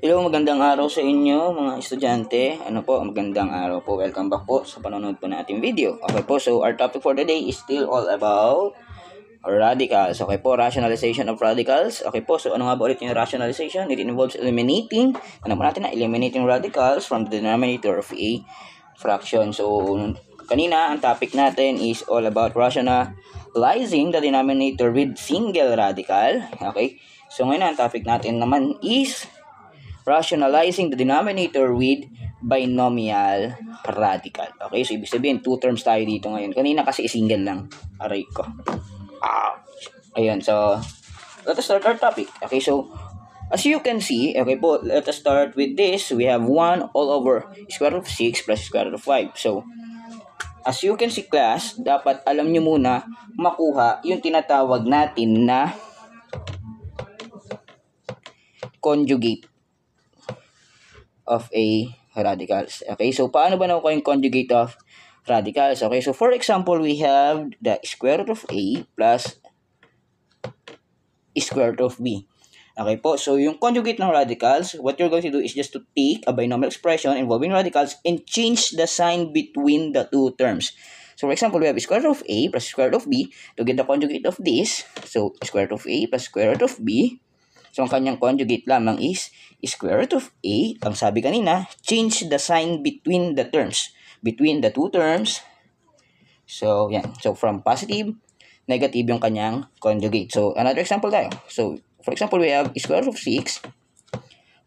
Hello, magandang araw sa inyo mga estudyante. Magandang araw po. Welcome back po sa panonood po nating video. Okay po, so our topic for today is still all about radicals. Okay po, rationalization of radicals. Okay po, so ano nga ba ulit yung rationalization? It involves eliminating, eliminating radicals from the denominator of a fraction. So, kanina, ang topic natin is all about rationalizing the denominator with single radical. Okay, so ngayon ang topic natin naman is rationalizing the denominator with binomial radical. Okay, so ibig sabihin, two terms tayo dito ngayon. Kanina kasi single lang. Aray ko. Ayan, so, let us start our topic. Okay, so, as you can see, okay po, let us start with this. We have 1 all over square root of 6 plus square root of 5. So, as you can see class, dapat alam nyo muna makuha yung tinatawag natin na conjugate of a radicals. Okay, so paano ba nakuha yung conjugate of radicals? Okay, so for example, we have the square root of a plus square root of b. Okay po, so yung conjugate ng radicals, what you're going to do is just to take a binomial expression involving radicals and change the sign between the two terms. So for example, we have square root of a plus square root of b. To get the conjugate of this, so square root of a plus square root of b. So, ang kanyang conjugate lamang is square root of a. Ang sabi kanina, change the sign between the terms. Between the two terms. So, yan. So, from positive, negative yung kanyang conjugate. So, another example tayo. So, for example, we have square root of 6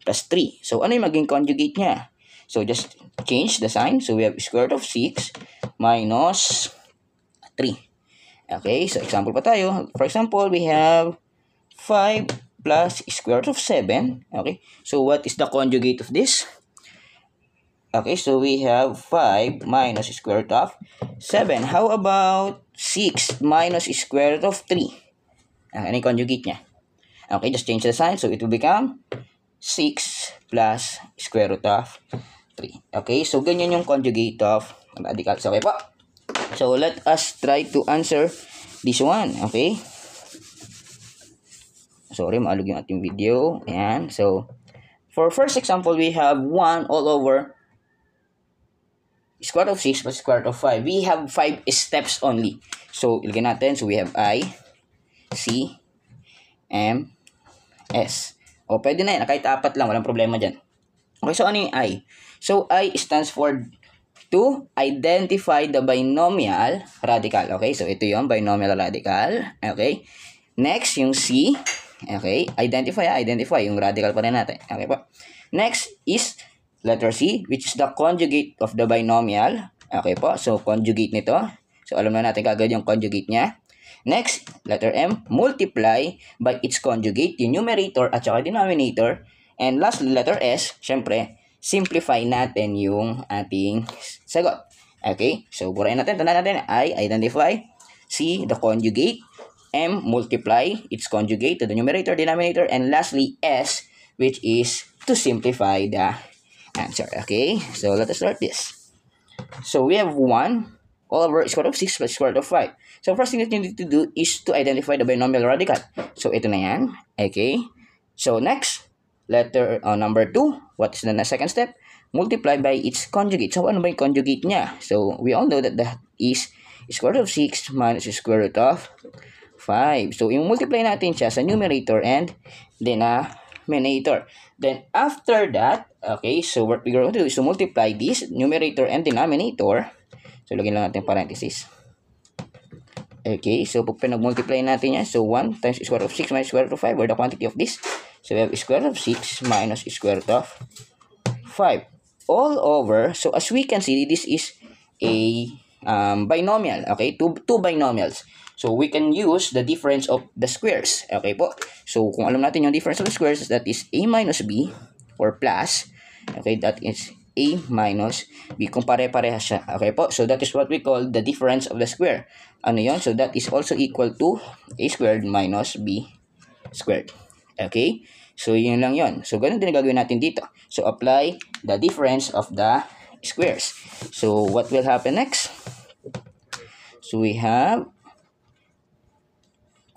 plus 3. So, ano yung maging conjugate niya? So, just change the sign. So, we have square root of 6 minus 3. Okay, so example pa tayo. For example, we have 5 plus square root of 7. Okay, so what is the conjugate of this? Okay, so we have 5 minus square root of 7. How about 6 minus square root of 3? Ano yung conjugate niya? Okay, just change the sign. So it will become 6 plus square root of 3. Okay, so ganyan yung conjugate of radicals. Okay po? So let us try to answer this one. Okay? Sorry, maalog yung ating video. Ayan. So, for first example, we have 1 all over square root of 6 plus square root of 5. We have 5 steps only. So, ilagay natin. So, we have I, C, M, S. O, pwede na yan. Kahit 4 lang. Walang problema dyan. Okay, so ano yung I? So, I stands for to identify the binomial radical. Okay, so ito yung binomial radical. Okay. Next, yung C. Okay, identify yung radical pa rin natin. Okay po. Next is letter C, which is the conjugate of the binomial. Okay po, so conjugate nito. So alam na natin kagad yung conjugate niya. Next, letter M, multiply by its conjugate, yung numerator at saka denominator. And lastly, letter S, syempre, simplify natin yung ating sagot. Okay, so burahin natin, tandaan natin, I, identify, C, the conjugate, M, multiply its conjugate to the numerator, denominator, and lastly, S, which is to simplify the answer. Okay, so let us start this. So we have 1 all over square root of 6 plus square root of 5. So first thing that you need to do is to identify the binomial radical. So ito na yan. Okay, so next, letter number 2. What is the second step? Multiply by its conjugate. So ano ba yung conjugate niya? So we all know that that is square root of 6 minus square root of 5. So, yung multiply natin siya sa numerator and denominator. Then, after that, okay, so what we're going to do is to multiply this numerator and denominator. So, lagyan lang natin parenthesis. Okay, so pag pinag-multiply natin yan, so 1 times square root of 6 minus square root of 5, or the quantity of this. So, we have square root of 6 minus square root of 5. All over, so as we can see, this is a binomial, okay, two binomials. So, we can use the difference of the squares. Okay po. So, kung alam natin yung difference of the squares, that is a minus b, or plus. Okay, that is a minus b. Kung pare-parehas siya. Okay po. So, that is what we call the difference of the square. Ano yun? So, that is also equal to a squared minus b squared. Okay? So, yun lang yun. So, ganun din gagawin natin dito. So, apply the difference of the squares. So, what will happen next? So, we have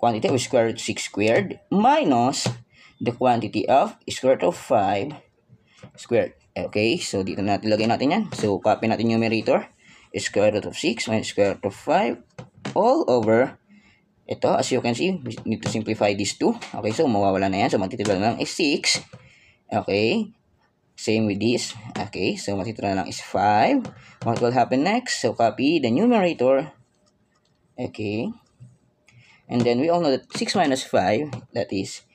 quantity of square root 6 squared minus the quantity of square root of 5 squared. Okay, so dito natin lagay natin yan. So, copy natin numerator. Square root of 6 minus square root of 5 all over. Ito, as you can see, we need to simplify these two. Okay, so mawawala na yan. So, matitira na lang is 6. Okay, same with this. Okay, so matitira na lang is 5. What will happen next? So, copy the numerator. Okay. And then we all know that 6 minus 5, that is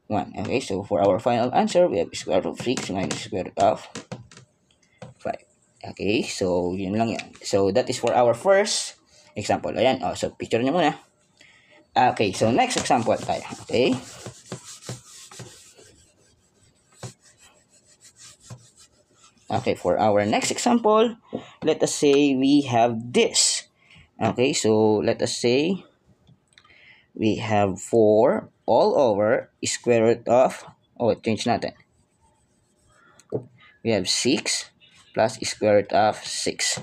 1. Okay, so for our final answer, we have square root of 6 minus square root of 5. Okay, so yun lang yan. So that is for our first example. Ayan, so picture nyo muna. Okay, so next example tayo. Okay. Okay, for our next example, let us say we have this. Okay, so let us say we have 4 all over square root of, change natin. We have 6 plus square root of 6.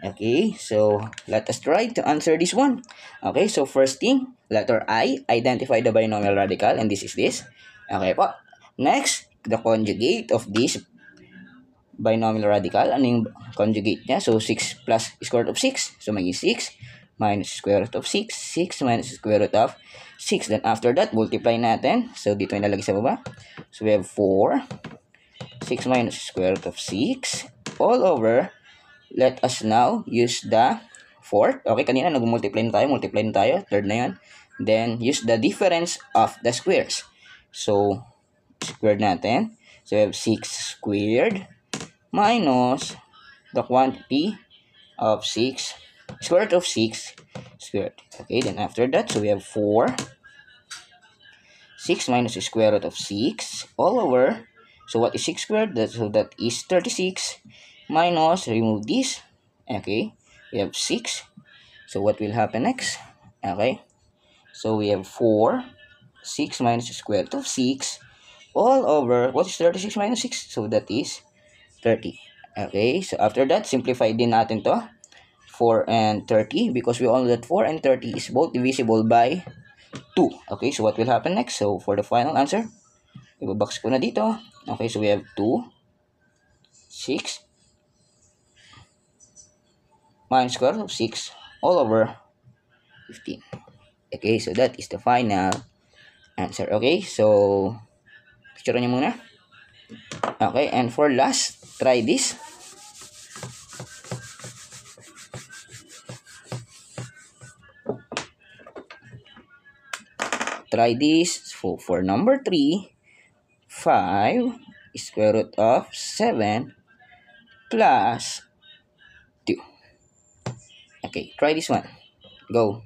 Okay, so let us try to answer this one. Okay, so first thing, letter I, identify the binomial radical, and this is this. Okay po. Next, the conjugate of this binomial radical. Ano yung conjugate niya? So, 6 plus square root of 6. So, maging 6 minus square root of 6. 6 minus square root of 6. Then, after that, multiply natin. So, dito yung nalagay sa baba. So, we have 4. 6 minus square root of 6. All over. Let us now use the fourth. Okay, kanina nag-multiply na tayo. Multiply na tayo. Third na yun. Then, use the difference of the squares. So, squared natin. So, we have 6 squared minus the quantity of 6, square root of 6 squared. Okay, then after that, so we have 4, 6 minus the square root of 6 all over. So what is 6 squared? So that is 36 minus, remove this. Okay, we have 6. So what will happen next? Okay, so we have 4, 6 minus the square root of 6 all over. What is 36 minus 6? So that is 30. Okay, so after that, simplify din natin to. 4 and 30 because we all know that 4 and 30 is both divisible by 2. Okay, so what will happen next? So for the final answer, ibabox ko na dito. Okay, so we have 2, 6, minus square root of 6 all over 15. Okay, so that is the final answer. Okay, so picture nyo muna. Okay, and for last, try this. Try this. For number 3, 5 square root of 7 plus 2. Okay, try this one. Go.